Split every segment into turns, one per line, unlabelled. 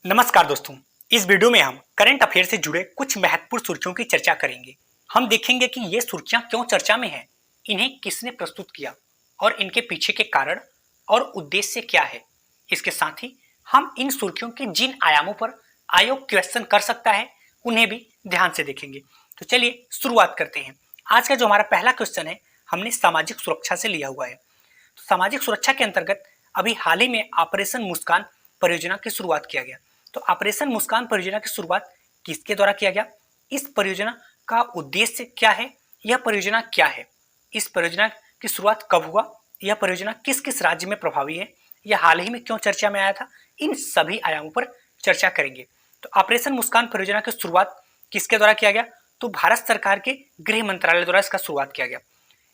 नमस्कार दोस्तों, इस वीडियो में हम करंट अफेयर से जुड़े कुछ महत्वपूर्ण सुर्खियों की चर्चा करेंगे। हम देखेंगे कि ये सुर्खियां क्यों चर्चा में हैं, इन्हें किसने प्रस्तुत किया और इनके पीछे के कारण और उद्देश्य क्या है। इसके साथ ही हम इन सुर्खियों के जिन आयामों पर आयोग क्वेश्चन कर सकता है उन्हें भी ध्यान से देखेंगे। तो चलिए शुरुआत करते हैं। आज का जो हमारा पहला क्वेश्चन है हमने सामाजिक सुरक्षा से लिया हुआ है। तो सामाजिक सुरक्षा के अंतर्गत अभी हाल ही में ऑपरेशन मुस्कान परियोजना की शुरुआत किया गया। तो ऑपरेशन मुस्कान परियोजना की शुरुआत किसके द्वारा किया गया, इस परियोजना का उद्देश्य क्या है, यह परियोजना क्या है, इस परियोजना की शुरुआत कब हुआ, यह परियोजना किस किस राज्य में प्रभावी है, यह हाल ही में क्यों चर्चा में आया था, इन सभी आयामों पर चर्चा करेंगे। तो ऑपरेशन मुस्कान परियोजना की शुरुआत किसके द्वारा किया गया, तो भारत सरकार के गृह मंत्रालय द्वारा इसका शुरुआत किया गया।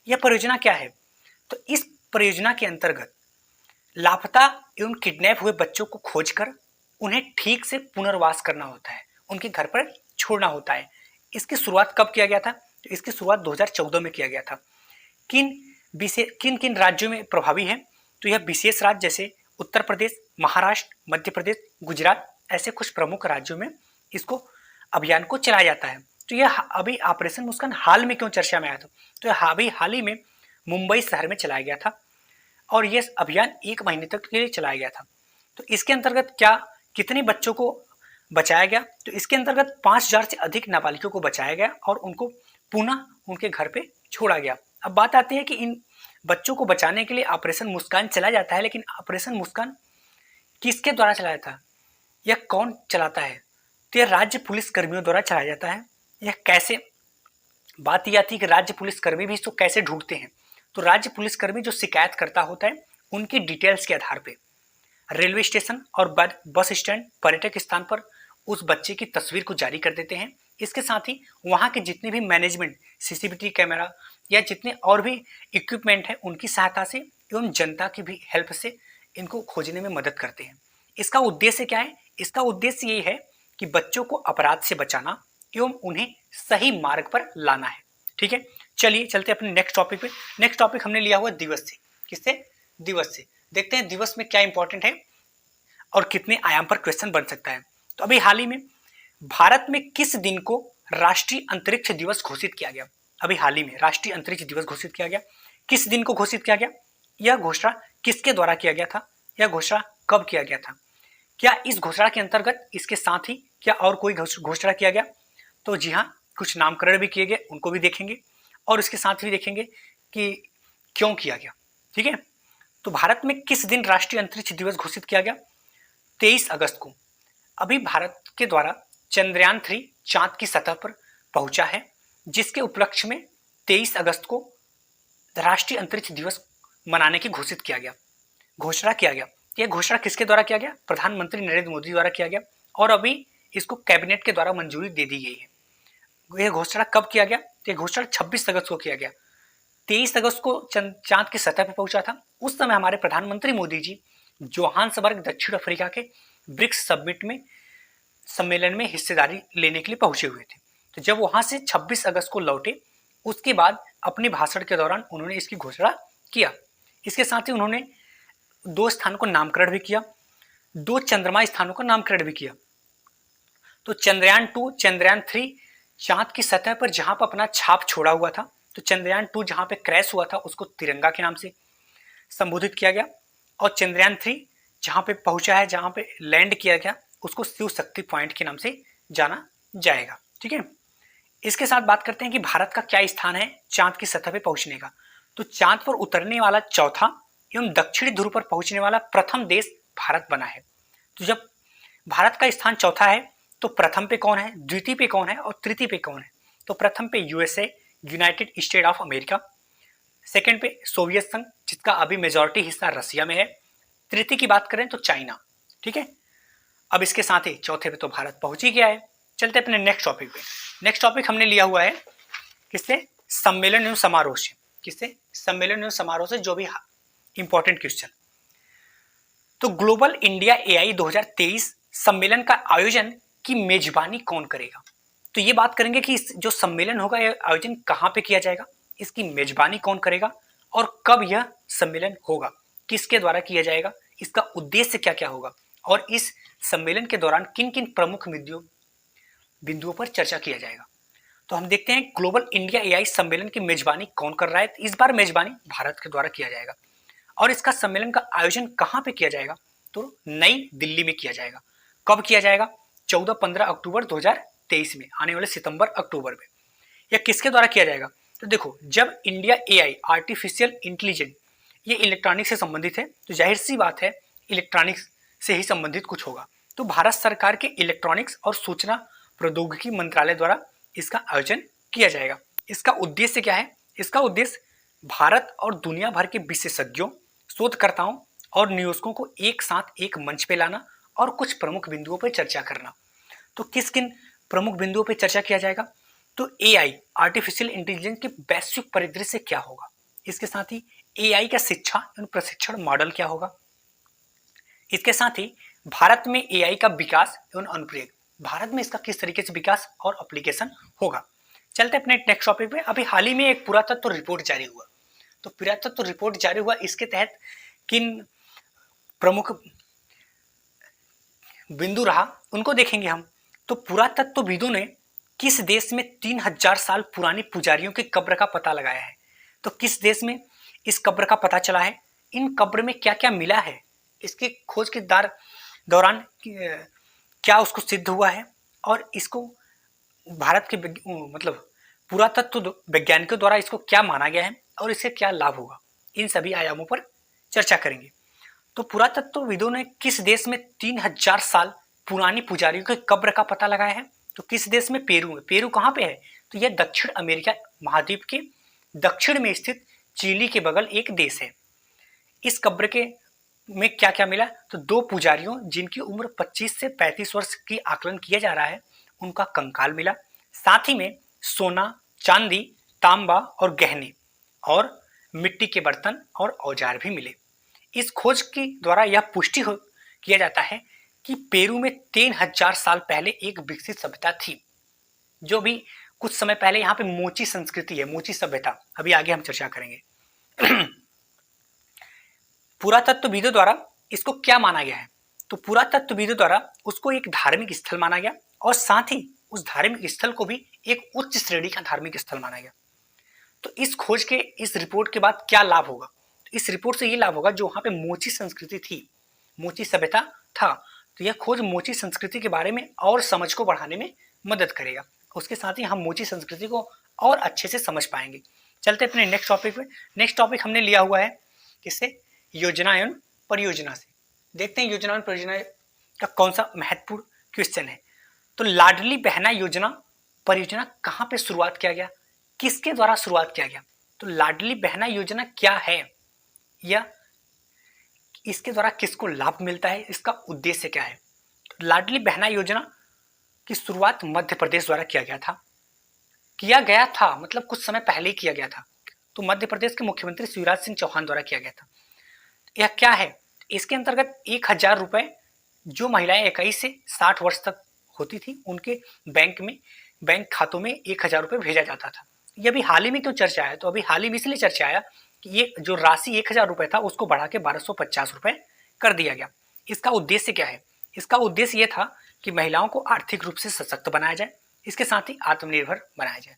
यह परियोजना क्या है, तो इस परियोजना के अंतर्गत लापता एवं किडनैप हुए बच्चों को खोजकर उन्हें ठीक से पुनर्वास करना होता है, उनके घर पर छोड़ना होता है। इसकी शुरुआत कब किया गया था, तो इसकी शुरुआत 2014 में किया गया था। किन किन राज्यों में प्रभावी है, तो यह विशेष राज्य जैसे उत्तर प्रदेश, महाराष्ट्र, मध्य प्रदेश, गुजरात, ऐसे कुछ प्रमुख राज्यों में इसको अभियान को चलाया जाता है। तो यह अभी ऑपरेशन मुस्कान हाल में क्यों चर्चा में आया था, तो यह अभी हाल ही में मुंबई शहर में चलाया गया था और यह अभियान 1 महीने तक के लिए चलाया गया था। तो इसके अंतर्गत कितने बच्चों को बचाया गया, तो इसके अंतर्गत 5000 से अधिक नाबालिगों को बचाया गया और उनको पुनः उनके घर पे छोड़ा गया। अब बात आती है कि इन बच्चों को बचाने के लिए ऑपरेशन मुस्कान चला जाता है, लेकिन ऑपरेशन मुस्कान किसके द्वारा चलाया था, यह कौन चलाता है, तो यह राज्य पुलिस कर्मियों द्वारा चलाया जाता है। यह कैसे, बात यह आती है कि राज्य पुलिस कर्मी भी इसको कैसे ढूंढते हैं, तो राज्य पुलिसकर्मी जो शिकायत करता होता है उनकी डिटेल्स के आधार पे रेलवे स्टेशन और बस स्टैंड, पर्यटक स्थान पर उस बच्चे की तस्वीर को जारी कर देते हैं। इसके साथ ही वहाँ के जितने भी मैनेजमेंट, सीसीटीवी कैमरा या जितने और भी इक्विपमेंट हैं उनकी सहायता से एवं जनता की भी हेल्प से इनको खोजने में मदद करते हैं। इसका उद्देश्य क्या है, इसका उद्देश्य यही है कि बच्चों को अपराध से बचाना एवं उन्हें सही मार्ग पर लाना है। ठीक है, चलिए चलते अपने नेक्स्ट टॉपिक पे। नेक्स्ट टॉपिक हमने लिया हुआ दिवस से। किससे, दिवस से। देखते हैं दिवस में क्या इंपॉर्टेंट है और कितने आयाम पर क्वेश्चन बन सकता है। तो अभी हाल ही में भारत में किस दिन को राष्ट्रीय अंतरिक्ष दिवस घोषित किया गया, अभी हाल ही में राष्ट्रीय अंतरिक्ष दिवस घोषित किया गया। किस दिन को घोषित किया गया, यह घोषणा किसके द्वारा किया गया था, यह घोषणा कब किया गया था, क्या इस घोषणा के अंतर्गत इसके साथ ही क्या और कोई घोषणा किया गया, तो जी हाँ, कुछ नामकरण भी किए गए, उनको भी देखेंगे और इसके साथ भी देखेंगे कि क्यों किया गया। ठीक है, तो भारत में किस दिन राष्ट्रीय अंतरिक्ष दिवस घोषित किया गया, 23 अगस्त को। अभी भारत के द्वारा चंद्रयान 3 चांद की सतह पर पहुंचा है, जिसके उपलक्ष्य में 23 अगस्त को राष्ट्रीय अंतरिक्ष दिवस मनाने की घोषणा किया गया। यह घोषणा किसके द्वारा किया गया, प्रधानमंत्री नरेंद्र मोदी द्वारा किया गया और अभी इसको कैबिनेट के द्वारा मंजूरी दे दी गई है। यह घोषणा कब किया गया, यह घोषणा 26 अगस्त को किया गया। 23 अगस्त को चांद की सतह पर पहुंचा था। उस समय हमारे प्रधानमंत्री मोदी जी जोहान्सबर्ग, दक्षिण अफ्रीका के ब्रिक्स सम्मेलन में हिस्सेदारी लेने के लिए पहुंचे हुए थे। तो जब वहां से 26 अगस्त को लौटे, उसके बाद अपने भाषण के दौरान उन्होंने इसकी घोषणा किया। इसके साथ ही उन्होंने 2 स्थानों को नामकरण भी किया, 2 चंद्रमा स्थानों का नामकरण भी किया। तो चंद्रयान 2, चंद्रयान 3 चांद की सतह पर जहां पर अपना छाप छोड़ा हुआ था, तो चंद्रयान 2 जहां पे क्रैश हुआ था उसको तिरंगा के नाम से संबोधित किया गया और चंद्रयान 3 जहां पे पहुंचा है, जहां पे लैंड किया गया, उसको शिव शक्ति पॉइंट के नाम से जाना जाएगा। ठीक है, इसके साथ बात करते हैं कि भारत का क्या स्थान है चांद की सतह पे पहुंचने का। तो चांद पर उतरने वाला चौथा एवं दक्षिणी ध्रुव पर पहुंचने वाला प्रथम देश भारत बना है। तो जब भारत का स्थान चौथा है तो प्रथम पे कौन है, द्वितीय पे कौन है और तृतीय पे कौन है, तो प्रथम पे USA, United state of America, second पे सोवियत संघ जिसका अभी मेजॉरिटी हिस्सा रसिया में है, तृतीय की बात करें तो चाइना। ठीक है, अब इसके साथ ही चौथे पे तो भारत पहुंच ही गया है। चलते अपने नेक्स्ट टॉपिक पे। नेक्स्ट टॉपिक हमने लिया हुआ है किससे, सम्मेलन एवं समारोह से। किससे, सम्मेलन एवं समारोह से, जो भी इंपॉर्टेंट क्वेश्चन। तो ग्लोबल इंडिया एआई 2023 सम्मेलन का आयोजन की मेजबानी कौन करेगा, तो ये बात करेंगे कि जो सम्मेलन होगा यह आयोजन कहाँ पे किया जाएगा, इसकी मेजबानी कौन करेगा और कब यह सम्मेलन होगा, किसके द्वारा किया जाएगा, इसका उद्देश्य क्या क्या होगा और इस सम्मेलन के दौरान किन किन प्रमुख बिंदुओं पर चर्चा किया जाएगा। तो हम देखते हैं ग्लोबल इंडिया एआई सम्मेलन की मेजबानी कौन कर रहा है। इस बार मेजबानी भारत के द्वारा किया जाएगा और इसका सम्मेलन का आयोजन कहां पे किया जाएगा, तो नई दिल्ली में किया जाएगा। कब किया जाएगा, 14-15 अक्टूबर 2023 में, आने वाले सितंबर अक्टूबर में। यह किसके द्वारा किया जाएगा, तो देखो जब इंडिया एआई आर्टिफिशियल इंटेलिजेंस ये इलेक्ट्रॉनिक्स से संबंधित है तो जाहिर सी बात है इलेक्ट्रॉनिक्स से ही संबंधित कुछ होगा। तो भारत सरकार के इलेक्ट्रॉनिक्स और सूचना प्रौद्योगिकी मंत्रालय द्वारा इसका आयोजन किया जाएगा। इसका उद्देश्य क्या है, इसका उद्देश्य भारत और दुनिया भर के विशेषज्ञों, शोधकर्ताओं और निवेशकों को एक साथ एक मंच पे लाना और कुछ प्रमुख बिंदुओं पर चर्चा करना। तो किस किन प्रमुख बिंदुओं पर चर्चा किया जाएगा, तो एआई आर्टिफिशियल इंटेलिजेंस के वैश्विक परिदृश्य क्या होगा, इसके साथ ही एआई का शिक्षा एवं प्रशिक्षण मॉडल क्या होगा, इसके साथ ही भारत में एआई का विकास एवं अनुप्रयोग, भारत में इसका किस तरीके से विकास और एप्लीकेशन होगा। चलते अपने नेक्स्ट टॉपिक पे। अभी हाल ही में एक पुरातत्व रिपोर्ट जारी हुआ, तो पुरातत्व रिपोर्ट जारी हुआ, इसके तहत किन प्रमुख बिंदु रहा उनको देखेंगे हम। तो पुरातत्वविदों ने किस देश में 3000 साल पुरानी पुजारियों की कब्र का पता लगाया है, तो किस देश में इस कब्र का पता चला है, इन कब्र में क्या क्या मिला है, इसके खोज के दौरान क्या उसको सिद्ध हुआ है और इसको भारत के मतलब पुरातत्व वैज्ञानिकों द्वारा इसको क्या माना गया है और इससे क्या लाभ होगा, इन सभी आयामों पर चर्चा करेंगे। तो पुरातत्वविदों ने किस देश में 3000 साल पुरानी पुजारियों की कब्र का पता लगाया है, तो किस देश में, पेरू में। पेरू कहाँ पे है, तो यह दक्षिण अमेरिका महाद्वीप के दक्षिण में स्थित चिली के बगल एक देश है। इस कब्र के में क्या क्या मिला, तो 2 पुजारियों जिनकी उम्र 25 से 35 वर्ष की आकलन किया जा रहा है उनका कंकाल मिला। साथ ही में सोना, चांदी, तांबा और गहने और मिट्टी के बर्तन और औजार भी मिले। इस खोज के द्वारा यह पुष्टि किया जाता है कि पेरू में 3000 साल पहले एक विकसित सभ्यता थी, जो भी कुछ समय पहले यहाँ पे मोची संस्कृति है, मोची सभ्यता, अभी आगे हम चर्चा करेंगे। पुरातत्वविदों द्वारा इसको क्या माना गया है, तो पुरातत्वविदों द्वारा उसको एक धार्मिक स्थल माना गया और साथ ही उस धार्मिक स्थल को भी एक उच्च श्रेणी का धार्मिक स्थल माना गया। तो इस खोज के, इस रिपोर्ट के बाद क्या लाभ होगा, तो इस रिपोर्ट से ये लाभ होगा जो वहां पे मोची संस्कृति थी, मोची सभ्यता था, तो यह खोज मोची संस्कृति के बारे में और समझ को बढ़ाने में मदद करेगा। उसके साथ ही हम मोची संस्कृति को और अच्छे से समझ पाएंगे। चलते अपने नेक्स्ट टॉपिक पे। नेक्स्ट टॉपिक हमने लिया हुआ है किससे, योजना एवं परियोजना से। देखते हैं योजना एवं परियोजना का कौन सा महत्वपूर्ण क्वेश्चन है। तो लाडली बहना योजना परियोजना कहाँ पे शुरुआत किया गया, किसके द्वारा शुरुआत किया गया, तो लाडली बहना योजना क्या है या इसके द्वारा किसको लाभ मिलता है, इसका उद्देश्य क्या है। तो लाडली बहना योजना की शुरुआत मध्य प्रदेश द्वारा किया गया था, मतलब कुछ समय पहले ही किया गया था। तो मध्य प्रदेश के मुख्यमंत्री शिवराज सिंह चौहान द्वारा किया गया था। यह क्या है, इसके अंतर्गत 1000 रुपए जो महिलाएं 21 से 60 वर्ष तक होती थी उनके बैंक खातों में 1000 रुपए भेजा जाता था। यह भी हाल ही में क्यों चर्चा आया, तो अभी हाल ही में इसलिए चर्चा आया कि ये जो राशि 1000 रुपए था उसको बढ़ा के 1250 रुपए कर दिया गया। इसका उद्देश्य क्या है, इसका उद्देश्य यह था कि महिलाओं को आर्थिक रूप से सशक्त बनाया जाए, इसके साथ ही आत्मनिर्भर बनाया जाए।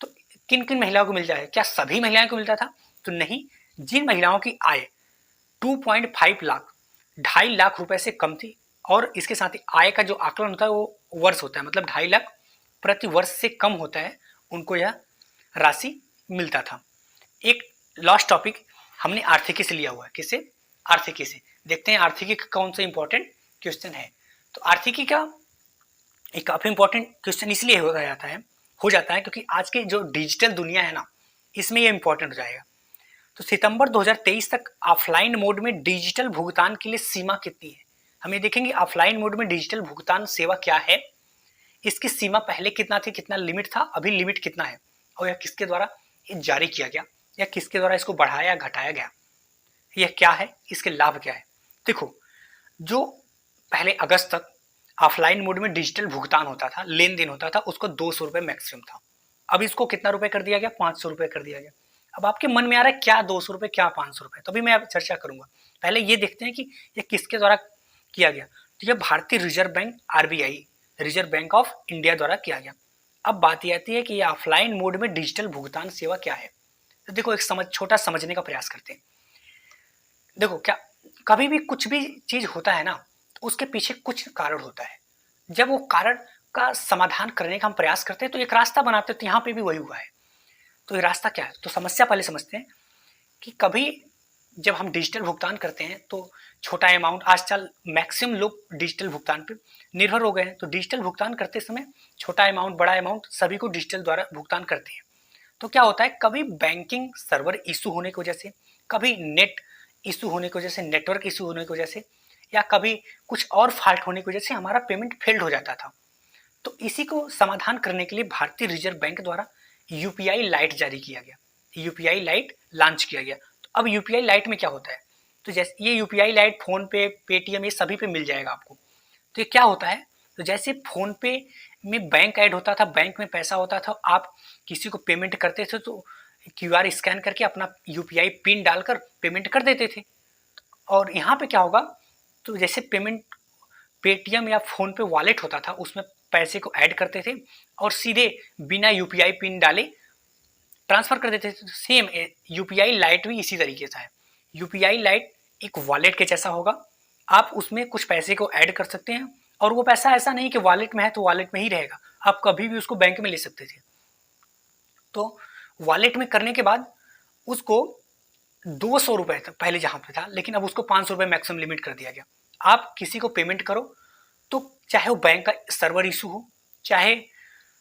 तो किन किन महिलाओं को मिल जाए, क्या सभी महिलाओं को मिलता था, तो नहीं, जिन महिलाओं की आय 2.5 लाख 2.5 लाख रुपए से कम थी, और इसके साथ ही आय का जो आकलन होता है वो वर्ष होता है, मतलब 2.5 लाख प्रति वर्ष से कम होता है, उनको यह राशि मिलता था। एक लास्ट टॉपिक हमने आर्थिकी से लिया हुआ है, किससे, आर्थिकी से। देखते हैं आर्थिकी का कौन सा इंपॉर्टेंट क्वेश्चन है। तो आर्थिकी का एक काफी इंपॉर्टेंट क्वेश्चन इसलिए हो जाता है क्योंकि आज की जो डिजिटल दुनिया है ना, इसमें यह इंपॉर्टेंट हो जाएगा। तो सितंबर 2023 तक ऑफलाइन मोड में डिजिटल भुगतान के लिए सीमा कितनी है, हम ये देखेंगे ऑफलाइन मोड में डिजिटल भुगतान सेवा क्या है, इसकी सीमा पहले कितना थी, कितना लिमिट था, अभी लिमिट कितना है, और यह किसके द्वारा जारी किया गया या किसके द्वारा इसको बढ़ाया घटाया गया, यह क्या है, इसके लाभ क्या है। देखो, जो पहले अगस्त तक ऑफलाइन मोड में डिजिटल भुगतान होता था, लेन देन होता था, उसको 200 रुपये मैक्सिमम था। अब इसको कितना रुपए कर दिया गया, 500 रुपये कर दिया गया। अब आपके मन में आ रहा है क्या 200 रुपये, क्या 500 रुपये, तो अभी मैं चर्चा करूंगा। पहले ये देखते हैं कि यह किसके द्वारा किया गया। तो यह भारतीय reserve bank RBI, reserve bank of India द्वारा किया गया। अब बात यह आती है कि ऑफलाइन मोड में डिजिटल भुगतान सेवा क्या है। तो देखो एक छोटा समझने का प्रयास करते हैं। देखो क्या कभी भी कुछ भी चीज होता है ना, तो उसके पीछे कुछ कारण होता है। जब वो कारण का समाधान करने का हम प्रयास करते हैं तो एक रास्ता बनाते हैं, तो यहाँ पे भी वही हुआ है। तो ये रास्ता क्या है, तो समस्या पहले समझते हैं कि कभी जब हम डिजिटल भुगतान करते हैं तो छोटा अमाउंट, आजकल मैक्सिमम लोग डिजिटल भुगतान पे निर्भर हो गए हैं, तो डिजिटल भुगतान करते समय छोटा अमाउंट बड़ा अमाउंट सभी को डिजिटल द्वारा भुगतान करते हैं। तो क्या होता है, कभी बैंकिंग सर्वर इशू होने की वजह से, कभी नेट इशू होने की वजह से, नेटवर्क इशू होने की वजह से, या कभी कुछ और फॉल्ट होने की वजह से हमारा पेमेंट फेल्ड हो जाता था। तो इसी को समाधान करने के लिए भारतीय रिजर्व बैंक द्वारा यूपीआई लाइट जारी किया गया, यूपीआई लाइट लॉन्च किया गया। तो अब यूपीआई लाइट में क्या होता है, तो जैसे ये यूपीआई लाइट फोन पे, पेटीएम, ये सभी पे मिल जाएगा आपको। तो ये क्या होता है, तो जैसे फोन पे में बैंक ऐड होता था, बैंक में पैसा होता था, आप किसी को पेमेंट करते थे तो क्यूआर स्कैन करके अपना यूपीआई पिन डालकर पेमेंट कर देते थे। और यहाँ पे क्या होगा, तो जैसे पेमेंट पेटीएम या फोन पे वॉलेट होता था, उसमें पैसे को ऐड करते थे और सीधे बिना यूपीआई पिन डाले ट्रांसफर कर देते थे। सेम यूपीआई लाइट भी इसी तरीके से है। यूपीआई लाइट एक वॉलेट के जैसा होगा, आप उसमें कुछ पैसे को ऐड कर सकते हैं और वो पैसा ऐसा नहीं कि वॉलेट में है तो वॉलेट में ही रहेगा, आप कभी भी उसको बैंक में ले सकते थे। तो वॉलेट में करने के बाद उसको 200 रुपए तक पहले जहां पे था, लेकिन अब उसको 500 रुपए मैक्सिमम लिमिट कर दिया गया। आप किसी को पेमेंट करो तो चाहे वो बैंक का सर्वर इशू हो, चाहे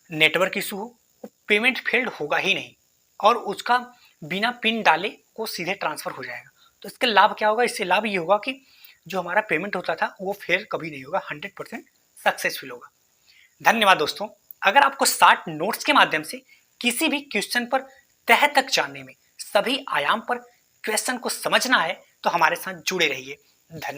नेटवर्क इशू हो, वो पेमेंट फेल्ड होगा ही नहीं और उसका बिना पिन डाले वो सीधे ट्रांसफर हो जाएगा। तो इसके लाभ क्या होगा, इससे लाभ ये होगा कि जो हमारा पेमेंट होता था वो फेल कभी नहीं होगा, 100% सक्सेसफुल होगा। धन्यवाद दोस्तों। अगर आपको 60 नोट्स के माध्यम से किसी भी क्वेश्चन पर तह तक जानने में, सभी आयाम पर क्वेश्चन को समझना है तो हमारे साथ जुड़े रहिए। धन्यवाद।